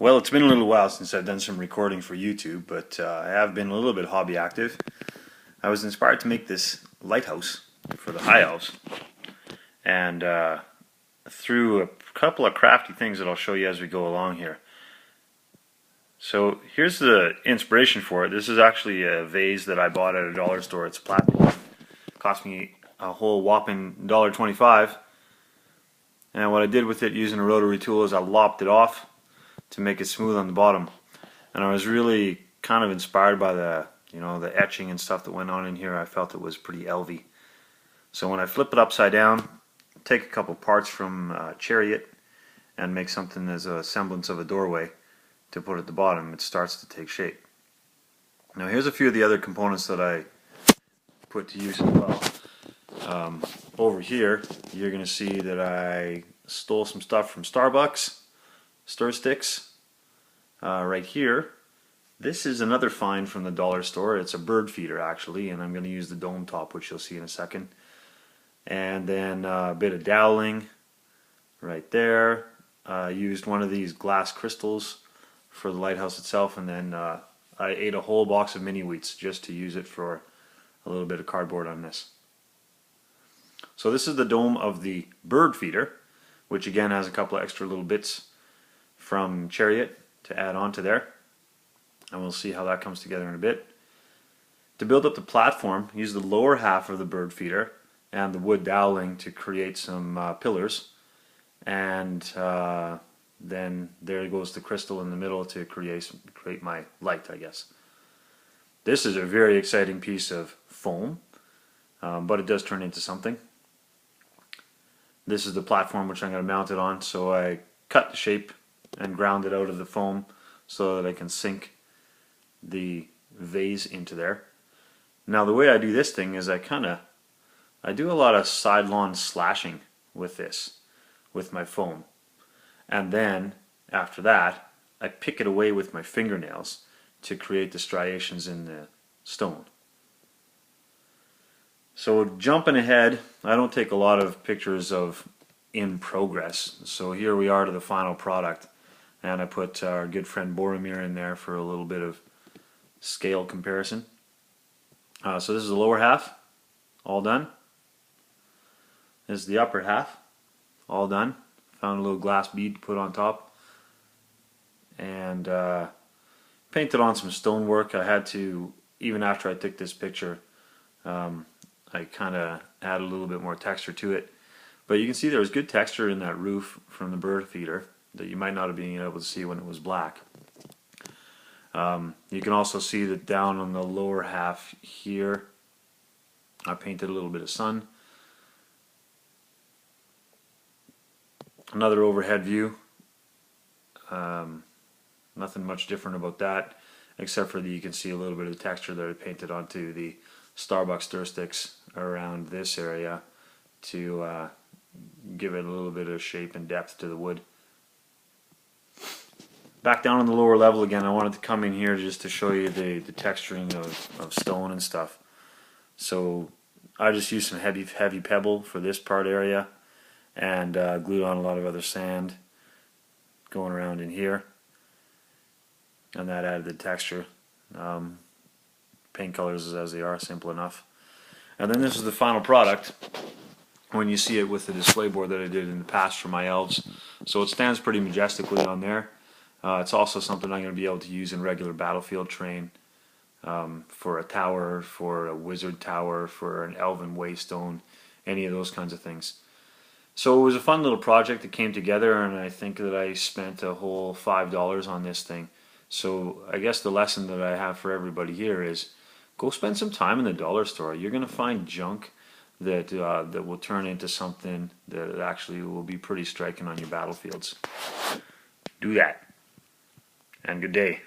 Well, it's been a little while since I've done some recording for YouTube, but I have been a little bit hobby active. I was inspired to make this lighthouse for the high elves, and through a couple of crafty things that I'll show you as we go along here. So here's the inspiration for it. This is actually a vase that I bought at a dollar store. It's platinum. It cost me a whole whopping $1.25. And what I did with it using a rotary tool is I lopped it off to make it smooth on the bottom. And I was really kind of inspired by the etching and stuff that went on in here. I felt it was pretty elvy. So when I flip it upside down, take a couple parts from Chariot and make something as a semblance of a doorway to put at the bottom, it starts to take shape. Now here's a few of the other components that I put to use as well. Over here you're going to see that I stole some stuff from Starbucks, stir sticks. Right here, this is another find from the dollar store. It's a bird feeder actually, and I'm going to use the dome top, which you'll see in a second. And then a bit of doweling right there. I used one of these glass crystals for the lighthouse itself, and then I ate a whole box of mini wheats just to use it for a little bit of cardboard on this. So this is the dome of the bird feeder, which again has a couple of extra little bits from Chariot to add on to there, and we'll see how that comes together in a bit. To build up the platform, use the lower half of the bird feeder and the wood doweling to create some pillars, and then there goes the crystal in the middle to create my light, I guess. This is a very exciting piece of foam, but it does turn into something. This is the platform which I'm going to mount it on, so I cut the shape and ground it out of the foam so that I can sink the vase into there. Now the way I do this thing is I do a lot of side lawn slashing with this, with my foam. And then after that I pick it away with my fingernails to create the striations in the stone. So jumping ahead, I don't take a lot of pictures of in progress. So here we are to the final product, and I put our good friend Boromir in there for a little bit of scale comparison. So this is the lower half, all done. This is the upper half, all done. Found a little glass bead to put on top, and painted on some stonework. I had to, even after I took this picture, I kind of add a little bit more texture to it. But you can see there was good texture in that roof from the bird feeder that you might not have been able to see when it was black. You can also see that down on the lower half here I painted a little bit of sun. Another overhead view. Nothing much different about that, except for that you can see a little bit of the texture that I painted onto the Starbucks stir sticks around this area to give it a little bit of shape and depth to the wood. Back down on the lower level again, I wanted to come in here just to show you the texturing of stone and stuff. So I just used some heavy pebble for this part area, and glued on a lot of other sand going around in here, and that added the texture. Paint colors as they are, simple enough. And then this is the final product when you see it with the display board that I did in the past for my elves. So it stands pretty majestically on there. It's also something I'm going to be able to use in regular battlefield terrain, for a tower, for a wizard tower, for an elven waystone, any of those kinds of things. So it was a fun little project that came together, and I think that I spent a whole $5 on this thing. So I guess the lesson that I have for everybody here is go spend some time in the dollar store. You're going to find junk that will turn into something that actually will be pretty striking on your battlefields. Do that. And good day.